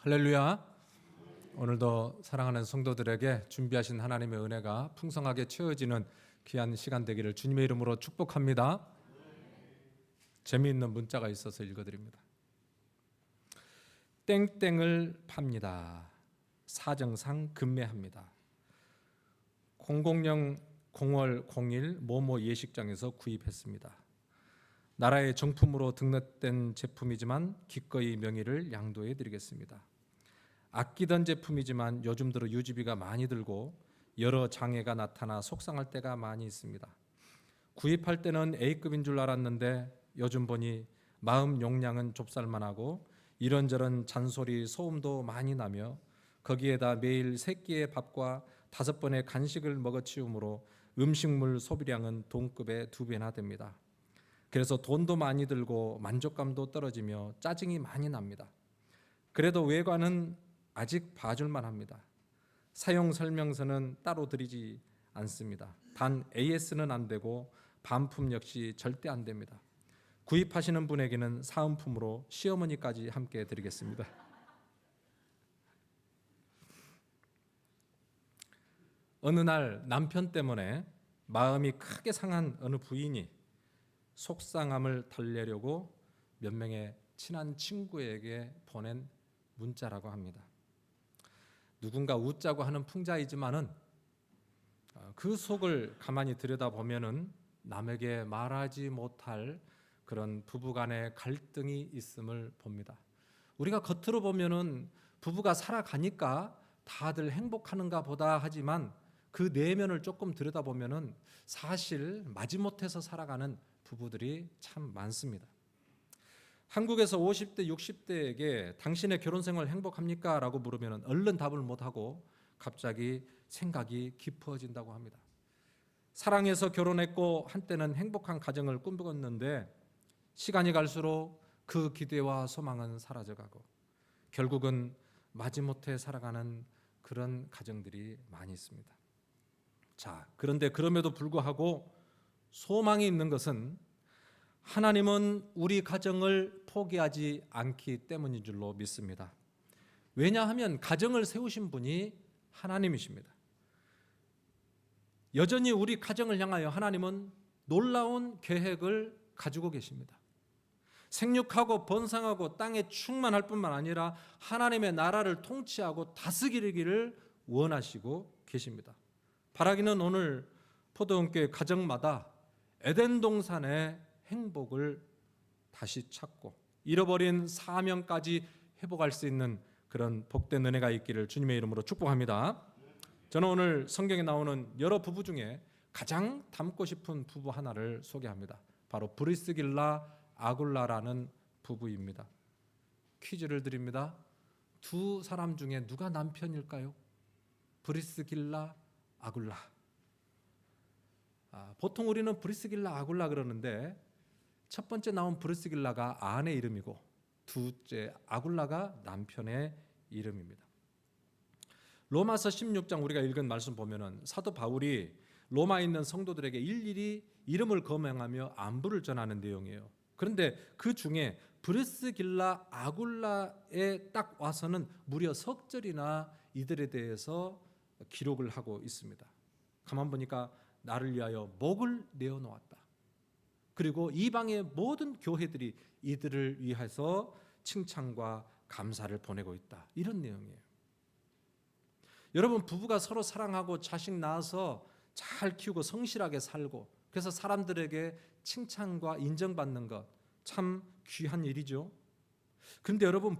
할렐루야. 오늘도 사랑하는 성도들에게 준비하신 하나님의 은혜가 풍성하게 채워지는 귀한 시간 되기를 주님의 이름으로 축복합니다. 재미있는 문자가 있어서 읽어드립니다. 땡땡을 팝니다. 사정상 급매합니다. 000 0월 01 모모 예식장에서 구입했습니다. 나라의 정품으로 등록된 제품이지만 기꺼이 명의를 양도해 드리겠습니다. 아끼던 제품이지만 요즘 들어 유지비가 많이 들고 여러 장애가 나타나 속상할 때가 많이 있습니다. 구입할 때는 A급인 줄 알았는데 요즘 보니 마음 용량은 좁쌀만하고 이런저런 잔소리 소음도 많이 나며 거기에다 매일 3끼의 밥과 5번의 간식을 먹어치우므로 음식물 소비량은 동급의 2배나 됩니다. 그래서 돈도 많이 들고 만족감도 떨어지며 짜증이 많이 납니다. 그래도 외관은 아직 봐줄만 합니다. 사용 설명서는 따로 드리지 않습니다. 단 AS는 안 되고 반품 역시 절대 안 됩니다. 구입하시는 분에게는 사은품으로 시어머니까지 함께 드리겠습니다. 어느 날 남편 때문에 마음이 크게 상한 어느 부인이 속상함을 달래려고 몇 명의 친한 친구에게 보낸 문자라고 합니다. 누군가 웃자고 하는 풍자이지만은 그 속을 가만히 들여다보면은 남에게 말하지 못할 그런 부부간의 갈등이 있음을 봅니다. 우리가 겉으로 보면은 부부가 살아가니까 다들 행복하는가 보다 하지만 그 내면을 조금 들여다보면은 사실 마지못해서 살아가는 부부들이 참 많습니다. 한국에서 50대, 60대에게 당신의 결혼 생활 행복합니까? 라고 물으면 얼른 답을 못하고 갑자기 생각이 깊어진다고 합니다. 사랑해서 결혼했고 한때는 행복한 가정을 꿈꾸었는데 시간이 갈수록 그 기대와 소망은 사라져가고 결국은 마지못해 살아가는 그런 가정들이 많이 있습니다. 자, 그런데 그럼에도 불구하고 소망이 있는 것은 하나님은 우리 가정을 포기하지 않기 때문인 줄로 믿습니다. 왜냐하면 가정을 세우신 분이 하나님이십니다. 여전히 우리 가정을 향하여 하나님은 놀라운 계획을 가지고 계십니다. 생육하고 번성하고 땅에 충만할 뿐만 아니라 하나님의 나라를 통치하고 다스리기를 원하시고 계십니다. 바라기는 오늘 포도원교회 가정마다 에덴 동산의 행복을 다시 찾고 잃어버린 사명까지 회복할 수 있는 그런 복된 은혜가 있기를 주님의 이름으로 축복합니다. 저는 오늘 성경에 나오는 여러 부부 중에 가장 닮고 싶은 부부 하나를 소개합니다. 바로 브리스길라 아굴라라는 부부입니다. 퀴즈를 드립니다. 두 사람 중에 누가 남편일까요? 브리스길라 아굴라. 보통 우리는 브리스길라 아굴라 그러는데 첫 번째 나온 브리스길라가 아내 이름이고 둘째 아굴라가 남편의 이름입니다. 로마서 16장 우리가 읽은 말씀 보면은 사도 바울이 로마에 있는 성도들에게 일일이 이름을 거명하며 안부를 전하는 내용이에요. 그런데 그 중에 브리스길라 아굴라에 딱 와서는 무려 석 절이나 이들에 대해서 기록을 하고 있습니다. 가만 보니까 나를 위하여 목을 내어놓았다. 그리고 이방의 모든 교회들이 이들을 위해서 칭찬과 감사를 보내고 있다. 이런 내용이에요. 여러분, 부부가 서로 사랑하고 자식 낳아서 잘 키우고 성실하게 살고 그래서 사람들에게 칭찬과 인정받는 것 참 귀한 일이죠. 그런데 여러분,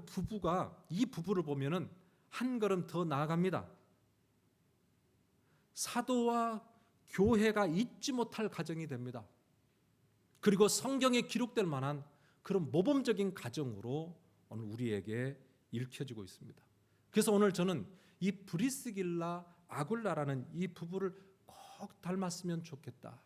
이 부부를 보면은 한 걸음 더 나아갑니다. 사도와 교회가 잊지 못할 가정이 됩니다. 그리고 성경에 기록될 만한 그런 모범적인 가정으로 오늘 우리에게 읽혀지고 있습니다. 그래서 오늘 저는 이 브리스길라 아굴라라는 이 부부를 꼭 닮았으면 좋겠다.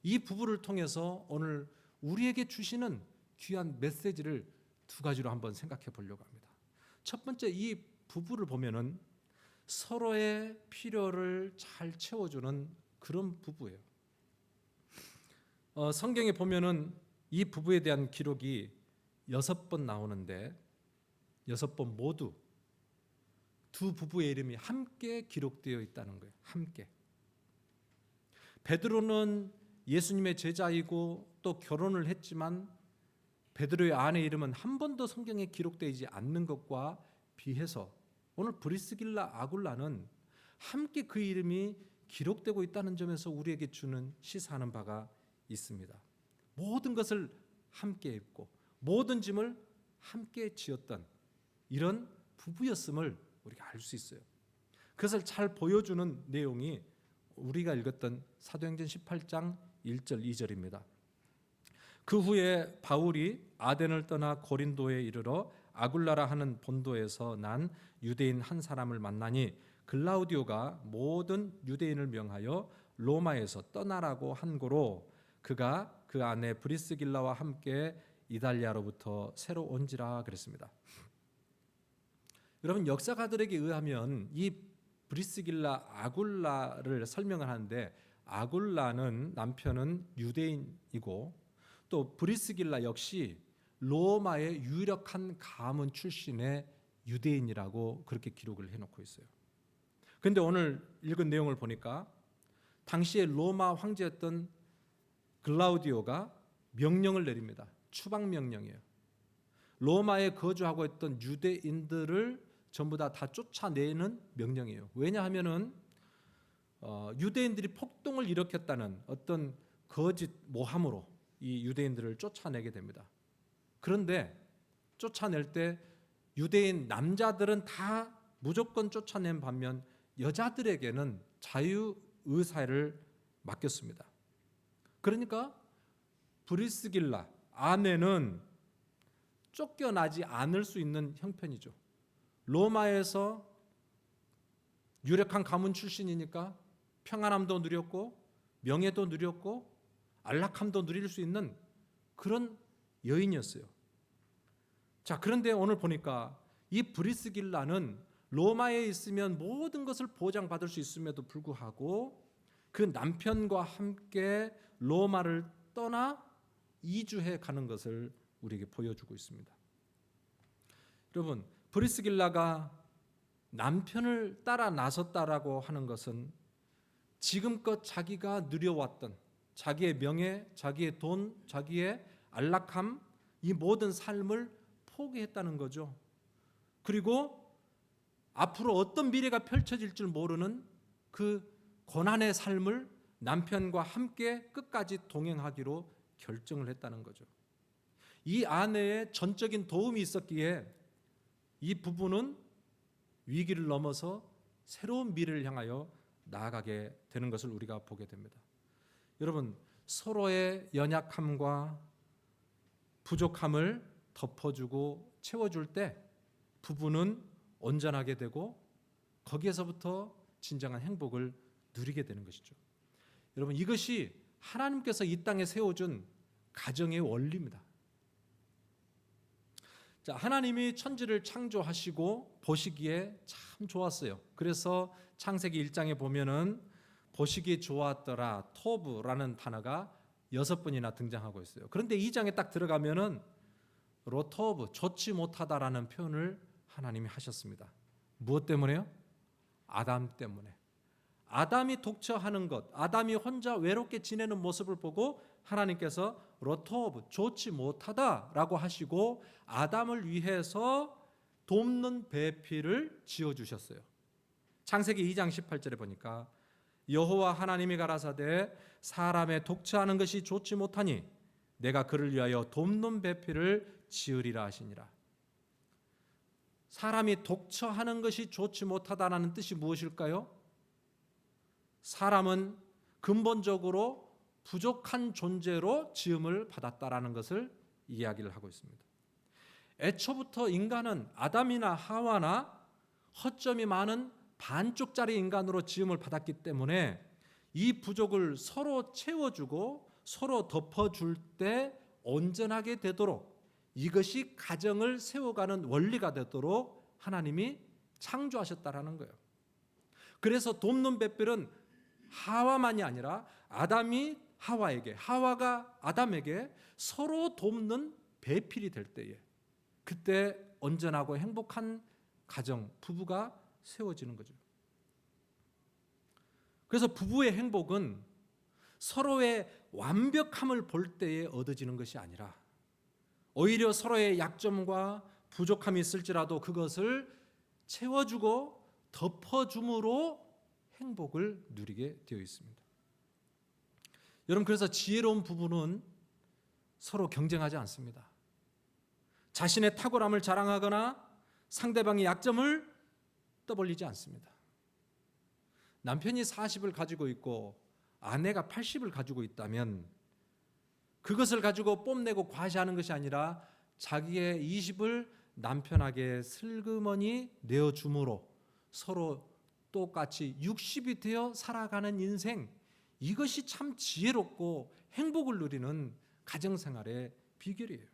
이 부부를 통해서 오늘 우리에게 주시는 귀한 메시지를 두 가지로 한번 생각해 보려고 합니다. 첫 번째, 이 부부를 보면은 서로의 필요를 잘 채워주는 그런 부부예요. 성경에 보면은 이 부부에 대한 기록이 6번 나오는데 6번 모두 두 부부의 이름이 함께 기록되어 있다는 거예요. 함께. 베드로는 예수님의 제자이고 또 결혼을 했지만 베드로의 아내 이름은 한 번도 성경에 기록되지 않는 것과 비해서 오늘 브리스길라 아굴라는 함께 그 이름이 기록되고 있다는 점에서 우리에게 주는 시사하는 바가 있습니다. 모든 것을 함께 했고 모든 짐을 함께 지었던 이런 부부였음을 우리가 알 수 있어요. 그것을 잘 보여주는 내용이 우리가 읽었던 사도행전 18장 1절 2절입니다. 그 후에 바울이 아덴을 떠나 고린도에 이르러 아굴라라 하는 본도에서 난 유대인 한 사람을 만나니 글라우디오가 모든 유대인을 명하여 로마에서 떠나라고 한 고로 그가 그 아내 브리스길라와 함께 이달리아로부터 새로 온지라 그랬습니다. 여러분, 역사가들에게 의하면 이 브리스길라 아굴라를 설명을 하는데 아굴라는 남편은 유대인이고 또 브리스길라 역시 로마의 유력한 가문 출신의 유대인이라고 그렇게 기록을 해놓고 있어요. 그런데 오늘 읽은 내용을 보니까 당시에 로마 황제였던 글라우디오가 명령을 내립니다. 추방 명령이에요. 로마에 거주하고 있던 유대인들을 전부 다 쫓아내는 명령이에요. 왜냐하면은 유대인들이 폭동을 일으켰다는 어떤 거짓 모함으로 이 유대인들을 쫓아내게 됩니다. 그런데 쫓아낼 때 유대인 남자들은 다 무조건 쫓아낸 반면 여자들에게는 자유 의사를 맡겼습니다. 그러니까 브리스길라 아내는 쫓겨나지 않을 수 있는 형편이죠. 로마에서 유력한 가문 출신이니까 평안함도 누렸고 명예도 누렸고 안락함도 누릴 수 있는 그런 여인이었어요. 자, 그런데 오늘 보니까 이 브리스길라는 로마에 있으면 모든 것을 보장받을 수 있음에도 불구하고 그 남편과 함께 로마를 떠나 이주해 가는 것을 우리에게 보여주고 있습니다. 여러분, 브리스길라가 남편을 따라 나섰다라고 하는 것은 지금껏 자기가 누려왔던 자기의 명예, 자기의 돈, 자기의 안락함, 이 모든 삶을 포기했다는 거죠. 그리고 앞으로 어떤 미래가 펼쳐질 줄 모르는 그 고난의 삶을 남편과 함께 끝까지 동행하기로 결정을 했다는 거죠. 이 아내의 전적인 도움이 있었기에 이 부부는 위기를 넘어서 새로운 미래를 향하여 나아가게 되는 것을 우리가 보게 됩니다. 여러분, 서로의 연약함과 부족함을 덮어주고 채워줄 때 부부는 온전하게 되고 거기에서부터 진정한 행복을 누리게 되는 것이죠. 여러분, 이것이 하나님께서 이 땅에 세워준 가정의 원리입니다. 자, 하나님이 천지를 창조하시고 보시기에 참 좋았어요. 그래서 창세기 1장에 보면은 보시기에 좋았더라 토브라는 단어가 6번이나 등장하고 있어요. 그런데 2장에 딱 들어가면은 로토브 좋지 못하다라는 표현을 하나님이 하셨습니다. 무엇 때문에요? 아담 때문에. 아담이 독처하는 것, 아담이 혼자 외롭게 지내는 모습을 보고 하나님께서 로토브 좋지 못하다라고 하시고 아담을 위해서 돕는 배필을 지어주셨어요. 창세기 2장 18절에 보니까 여호와 하나님이 가라사대 사람의 독처하는 것이 좋지 못하니 내가 그를 위하여 돕는 배필을 지으리라 하시니라. 사람이 독처하는 것이 좋지 못하다라는 뜻이 무엇일까요? 사람은 근본적으로 부족한 존재로 지음을 받았다라는 것을 이야기를 하고 있습니다. 애초부터 인간은 아담이나 하와나 허점이 많은 반쪽짜리 인간으로 지음을 받았기 때문에 이 부족을 서로 채워주고 서로 덮어줄 때 온전하게 되도록 이것이 가정을 세워가는 원리가 되도록 하나님이 창조하셨다라는 거예요. 그래서 돕는 배필은 하와만이 아니라 아담이 하와에게, 하와가 아담에게 서로 돕는 배필이 될 때에 그때 온전하고 행복한 가정, 부부가 세워지는 거죠. 그래서 부부의 행복은 서로의 완벽함을 볼 때에 얻어지는 것이 아니라 오히려 서로의 약점과 부족함이 있을지라도 그것을 채워주고 덮어줌으로 행복을 누리게 되어 있습니다. 여러분, 그래서 지혜로운 부부는 서로 경쟁하지 않습니다. 자신의 탁월함을 자랑하거나 상대방의 약점을 떠벌리지 않습니다. 남편이 40을 가지고 있고 아내가 80을 가지고 있다면 그것을 가지고 뽐내고 과시하는 것이 아니라 자기의 20을 남편에게 슬그머니 내어줌으로 서로 똑같이 60이 되어 살아가는 인생, 이것이 참 지혜롭고 행복을 누리는 가정생활의 비결이에요.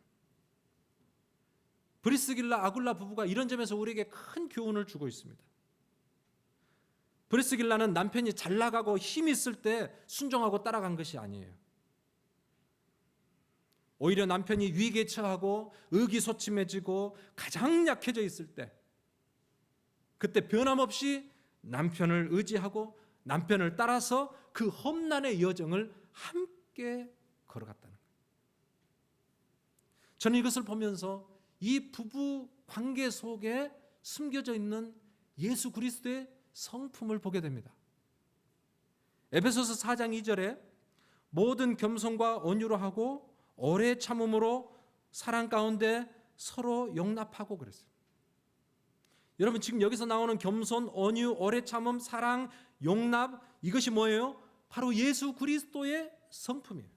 브리스길라 아굴라 부부가 이런 점에서 우리에게 큰 교훈을 주고 있습니다. 브리스길라는 남편이 잘 나가고 힘이 있을 때 순종하고 따라간 것이 아니에요. 오히려 남편이 위기에 처하고 의기소침해지고 가장 약해져 있을 때, 그때 변함없이 남편을 의지하고 남편을 따라서 그 험난의 여정을 함께 걸어갔다는 거예요. 저는 이것을 보면서 이 부부 관계 속에 숨겨져 있는 예수 그리스도의 성품을 보게 됩니다. 에베소서 4장 2절에 모든 겸손과 온유로 하고 오래 참음으로 사랑 가운데 서로 용납하고 그랬어요. 여러분, 지금 여기서 나오는 겸손, 온유, 오래 참음, 사랑, 용납, 이것이 뭐예요? 바로 예수 그리스도의 성품이에요.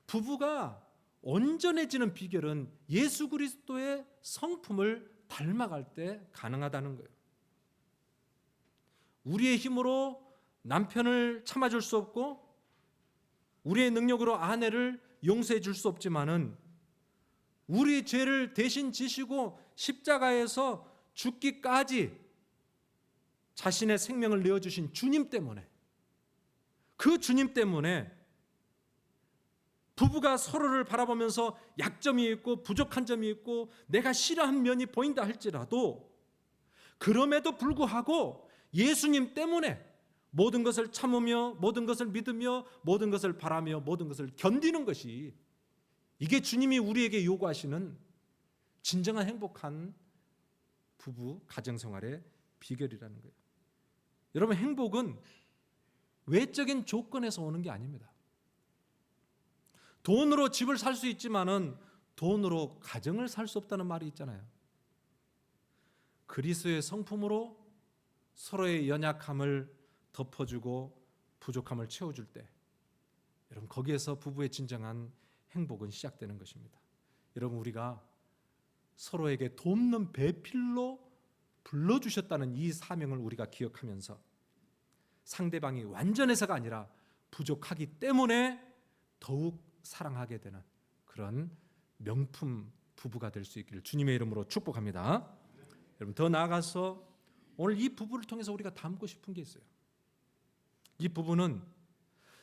부부가 온전해지는 비결은 예수 그리스도의 성품을 닮아갈 때 가능하다는 거예요. 우리의 힘으로 남편을 참아줄 수 없고 우리의 능력으로 아내를 용서해 줄 수 없지만은 우리의 죄를 대신 지시고 십자가에서 죽기까지 자신의 생명을 내어주신 주님 때문에, 그 주님 때문에 부부가 서로를 바라보면서 약점이 있고 부족한 점이 있고 내가 싫어한 면이 보인다 할지라도 그럼에도 불구하고 예수님 때문에 모든 것을 참으며 모든 것을 믿으며 모든 것을 바라며 모든 것을 견디는 것이, 이게 주님이 우리에게 요구하시는 진정한 행복한 부부 가정생활의 비결이라는 거예요. 여러분, 행복은 외적인 조건에서 오는 게 아닙니다. 돈으로 집을 살 수 있지만은 돈으로 가정을 살 수 없다는 말이 있잖아요. 그리스도의 성품으로 서로의 연약함을 덮어주고 부족함을 채워줄 때, 여러분, 거기에서 부부의 진정한 행복은 시작되는 것입니다. 여러분, 우리가 서로에게 돕는 배필로 불러주셨다는 이 사명을 우리가 기억하면서 상대방이 완전해서가 아니라 부족하기 때문에 더욱 사랑하게 되는 그런 명품 부부가 될 수 있기를 주님의 이름으로 축복합니다. 여러분, 더 나아가서 오늘 이 부부를 통해서 우리가 담고 싶은 게 있어요. 이 부부는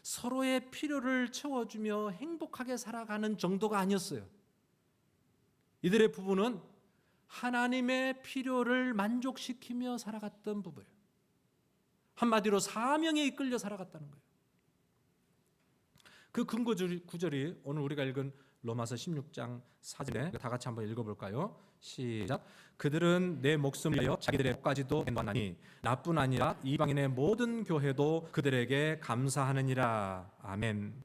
서로의 필요를 채워주며 행복하게 살아가는 정도가 아니었어요. 이들의 부부는 하나님의 필요를 만족시키며 살아갔던 부부예요. 한마디로 사명에 이끌려 살아갔다는 거예요. 그 근거 구절이 오늘 우리가 읽은 로마서 16장 4절에 다 같이 한번 읽어볼까요? 시작. 그들은 내 목숨을 위하여 자기들의 복까지도 내놓았나니 나뿐 아니라 이방인의 모든 교회도 그들에게 감사하느니라. 아멘.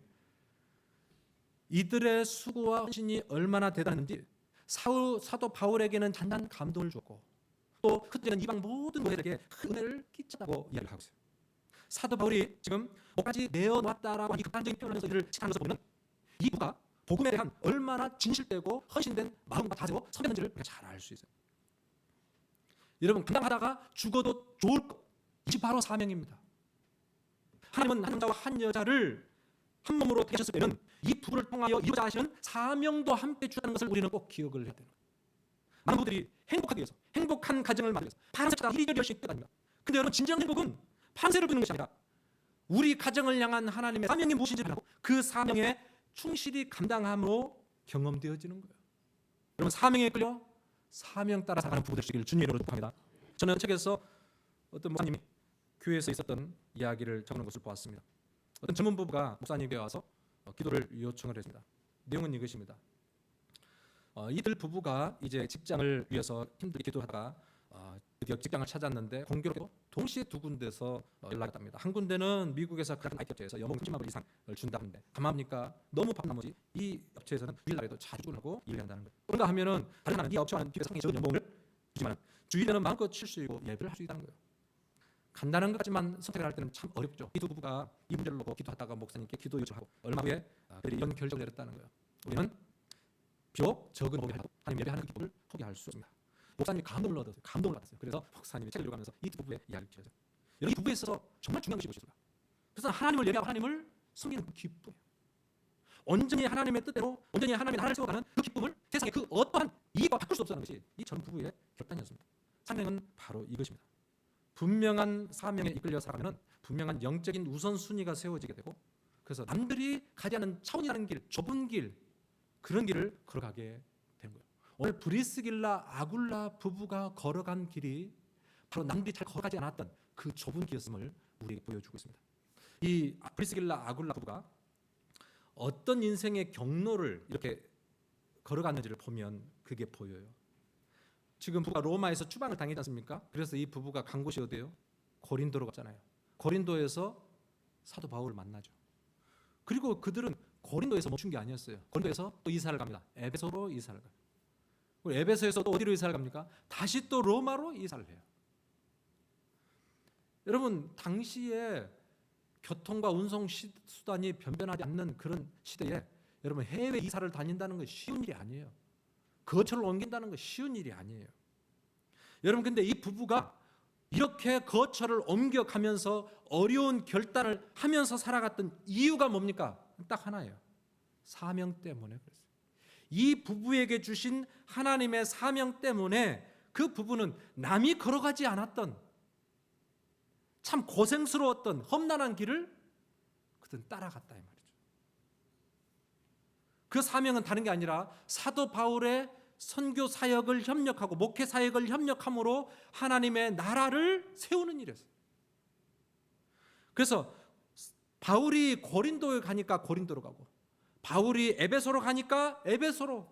이들의 수고와 헌신이 얼마나 대단한지 사도 바울에게는 단단 감동을 줬고 또 그들은 이방 모든 교회들에게 큰 은혜를 끼쳤다고 이야기를 하고 있어요. 사도 바울이 지금 목까지 내어놨다라고 하는 이 극단적인 표현에서 이를 시사하는 것을 보면 이 부가 복음에 대한 얼마나 진실되고 헌신된 마음과 자세로 섬겼는지를 우리가 잘 알 수 있어요. 여러분, 그냥 하다가 죽어도 좋을 것, 이게 바로 사명입니다. 하나님은 한 남자와 한 여자를 한 몸으로 되셨을 때는 이 부부를 통하여 이루자 하시는 사명도 함께 주셨다는 것을 우리는 꼭 기억을 해야 되는 거예요. 많은 분들이 행복하기 위해서, 행복한 가정을 만들기 위해서 파란색 찾다가 이리저리 열심히 뛰어다닙니다. 근데 여러분, 진정한 행복은 판세를 부는 것이 아니라 우리 가정을 향한 하나님의 사명이 무엇인지를 알고 그 사명에 충실히 감당함으로 경험되어지는 거예요. 여러분, 사명에 끌려 사명 따라 살아가는 부부 되시기를 주님의 이름으로 축복합니다. 저는 책에서 어떤 목사님이 교회에서 있었던 이야기를 적는 것을 보았습니다. 어떤 젊은 부부가 목사님께 와서 기도를 요청을 했습니다. 내용은 이것입니다. 이들 부부가 이제 직장을 위해서 힘들게 기도하다가 드디어 직장을 찾았는데 공교롭게도 동시에 두 군데서 연락이 왔답니다. 한 군데는 미국에서 큰 IT 업체에서 연봉 30만 불 이상을 준다는데 가만합니까? 너무 바쁜 나머지 이 업체에서는 주일날에도 자주 출근하고 일을 한다는 거예요. 그런가 하면은 다른 나라는 이 업체와는 비교해서 상당히 적은 연봉을 주지만 주일에는 마음껏 쉴 수 있고 예배를 할 수 있다는 거예요. 간단한 것 같지만 선택을 할 때는 참 어렵죠. 이 두 부부가 이 문제를 놓고 기도하다가 목사님께 기도 요청하고 얼마 후에 그들이 이런 결정을 내렸다는 거예요. 우리는 비록 적은 복을 해도 하나님 예배하는 그 기쁨을 포기할 수 없습니다. 목사님이 감동을 얻었어요. 감동을 받았어요. 그래서 목사님이 책을 읽으면서 이 두 부부의 이야기를 지어요. 여러분, 이 부부에 있어서 정말 중요한 것이 무엇일까? 그래서 하나님을 예배하고 하나님을 섬기는 그 기쁨이에요. 온전히 하나님의 뜻대로 온전히 하나님의 나라를 세워가는 그 기쁨을 세상에 그 어떠한 이익과 바꿀 수 없다는 것이 이 전 부부의 결단이었습니다. 사명은 바로 이것입니다. 분명한 사명에 이끌려 살아가면 분명한 영적인 우선순위가 세워지게 되고, 그래서 남들이 가지 않은 차원이라는 길, 좁은 길, 그런 길을 걸어가게 되는 거예요. 오늘 브리스길라 아굴라 부부가 걸어간 길이 바로 남들이 잘 걸어가지 않았던 그 좁은 길이었음을 우리에게 보여주고 있습니다. 이 브리스길라 아굴라 부부가 어떤 인생의 경로를 이렇게 걸어갔는지를 보면 그게 보여요. 지금 부부가 로마에서 추방을 당했지 않습니까? 그래서 이 부부가 간 곳이 어디예요? 고린도로 갔잖아요. 고린도에서 사도 바울을 만나죠. 그리고 그들은 고린도에서 멈춘 게 아니었어요. 고린도에서 또 이사를 갑니다. 에베소로 이사를 가요. 그리고 에베소에서 또 어디로 이사를 갑니까? 다시 또 로마로 이사를 해요. 여러분, 당시에 교통과 운송 수단이 변변하지 않는 그런 시대에 여러분, 해외 이사를 다닌다는 건 쉬운 일이 아니에요. 거처를 옮긴다는 건 쉬운 일이 아니에요. 여러분, 근데 이 부부가 이렇게 거처를 옮겨가면서 어려운 결단을 하면서 살아갔던 이유가 뭡니까? 딱 하나예요. 사명 때문에 그랬어요. 이 부부에게 주신 하나님의 사명 때문에 그 부부는 남이 걸어가지 않았던 참 고생스러웠던 험난한 길을 그들은 따라갔다 이 말이죠. 그 사명은 다른 게 아니라 사도 바울의 선교 사역을 협력하고 목회 사역을 협력함으로 하나님의 나라를 세우는 일이었어요. 그래서 바울이 고린도에 가니까 고린도로 가고, 바울이 에베소로 가니까 에베소로,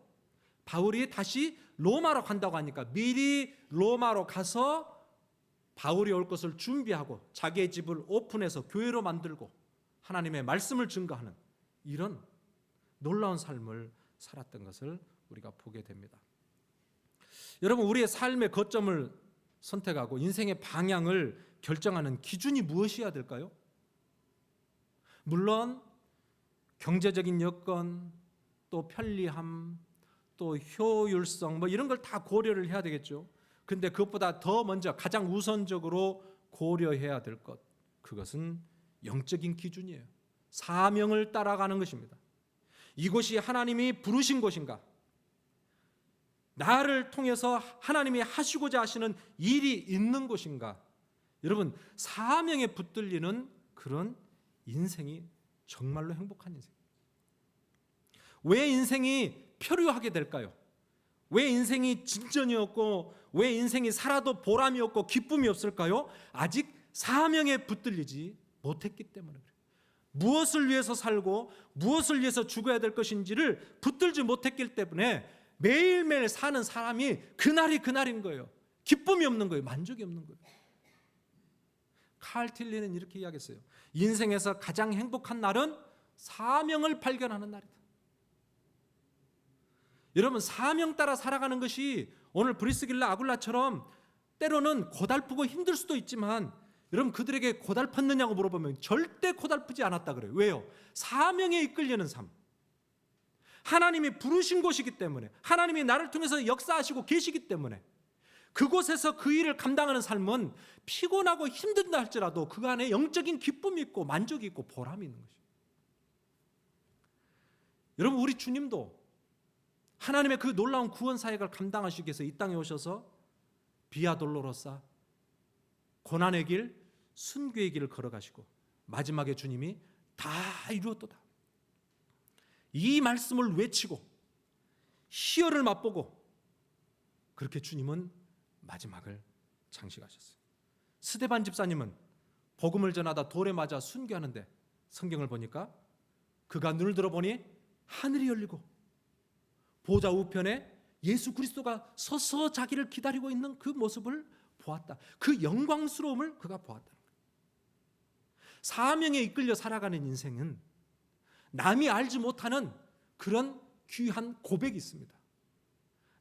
바울이 다시 로마로 간다고 하니까 미리 로마로 가서 바울이 올 것을 준비하고 자기의 집을 오픈해서 교회로 만들고 하나님의 말씀을 증거하는 이런 놀라운 삶을 살았던 것을 우리가 보게 됩니다. 여러분, 우리의 삶의 거점을 선택하고 인생의 방향을 결정하는 기준이 무엇이어야 될까요? 물론 경제적인 여건, 또 편리함, 또 효율성, 이런 걸 다 고려를 해야 되겠죠. 근데 그것보다 더 먼저 가장 우선적으로 고려해야 될 것, 그것은 영적인 기준이에요. 사명을 따라가는 것입니다. 이곳이 하나님이 부르신 곳인가? 나를 통해서 하나님이 하시고자 하시는 일이 있는 곳인가? 여러분, 사명에 붙들리는 그런 인생이 정말로 행복한 인생. 왜 인생이 표류하게 될까요? 왜 인생이 진전이 없고 왜 인생이 살아도 보람이 없고 기쁨이 없을까요? 아직 사명에 붙들리지 못했기 때문에 그래요. 무엇을 위해서 살고 무엇을 위해서 죽어야 될 것인지를 붙들지 못했기 때문에 매일매일 사는 사람이 그날이 그날인 거예요. 기쁨이 없는 거예요. 만족이 없는 거예요. 칼 틸리는 이렇게 이야기했어요. 인생에서 가장 행복한 날은 사명을 발견하는 날이다. 여러분, 사명 따라 살아가는 것이 오늘 브리스길라 아굴라처럼 때로는 고달프고 힘들 수도 있지만, 여러분, 그들에게 고달팠느냐고 물어보면 절대 고달프지 않았다 그래요. 왜요? 사명에 이끌리는 삶. 하나님이 부르신 곳이기 때문에, 하나님이 나를 통해서 역사하시고 계시기 때문에 그곳에서 그 일을 감당하는 삶은 피곤하고 힘든다 할지라도 그 안에 영적인 기쁨이 있고 만족이 있고 보람이 있는 것이에요. 여러분, 우리 주님도 하나님의 그 놀라운 구원 사역을 감당하시기 위해서 이 땅에 오셔서 비아 돌로로사, 고난의 길, 순교의 길을 걸어가시고 마지막에 주님이 다 이루었도다, 이 말씀을 외치고 희열을 맛보고 그렇게 주님은 마지막을 장식하셨어요. 스데반 집사님은 복음을 전하다 돌에 맞아 순교하는데 성경을 보니까 그가 눈을 들어보니 하늘이 열리고 보좌 우편에 예수 그리스도가 서서 자기를 기다리고 있는 그 모습을 보았다. 그 영광스러움을 그가 보았다는 거예요. 사명에 이끌려 살아가는 인생은 남이 알지 못하는 그런 귀한 고백이 있습니다.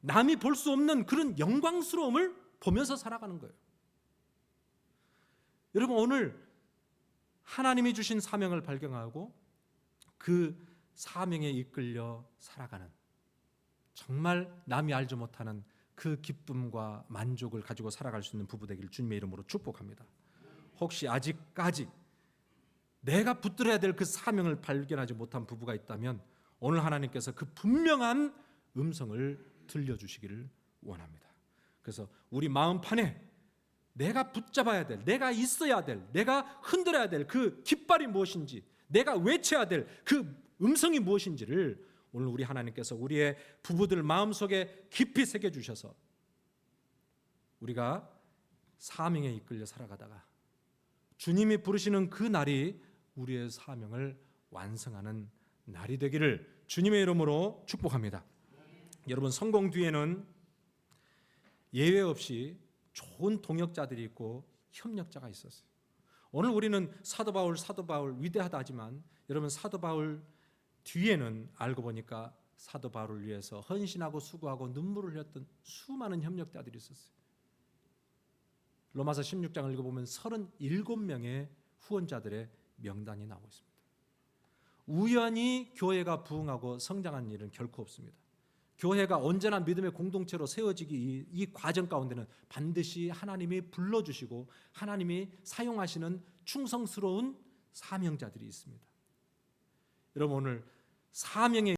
남이 볼 수 없는 그런 영광스러움을 보면서 살아가는 거예요. 여러분, 오늘 하나님이 주신 사명을 발견하고 그 사명에 이끌려 살아가는, 정말 남이 알지 못하는 그 기쁨과 만족을 가지고 살아갈 수 있는 부부 되기를 주님의 이름으로 축복합니다. 혹시 아직까지 내가 붙들어야 될 그 사명을 발견하지 못한 부부가 있다면 오늘 하나님께서 그 분명한 음성을 들려주시기를 원합니다. 그래서 우리 마음판에 내가 붙잡아야 될, 내가 있어야 될, 내가 흔들어야 될 그 깃발이 무엇인지, 내가 외쳐야 될 그 음성이 무엇인지를 오늘 우리 하나님께서 우리의 부부들 마음속에 깊이 새겨주셔서 우리가 사명에 이끌려 살아가다가 주님이 부르시는 그 날이 우리의 사명을 완성하는 날이 되기를 주님의 이름으로 축복합니다. 여러분, 성공 뒤에는 예외 없이 좋은 동역자들이 있고 협력자가 있었어요. 오늘 우리는 사도 바울 위대하다 하지만 여러분, 사도 바울 뒤에는 알고 보니까 사도 바울을 위해서 헌신하고 수고하고 눈물을 흘렸던 수많은 협력자들이 있었어요. 로마서 16장을 읽어보면 37명의 후원자들의 명단이 나오고 있습니다. 우연히 교회가 부흥하고 성장한 일은 결코 없습니다. 교회가 언제나 믿음의 공동체로 세워지기 이 과정 가운데는 반드시 하나님이 불러주시고 하나님이 사용하시는 충성스러운 사명자들이 있습니다. 여러분, 오늘 사명의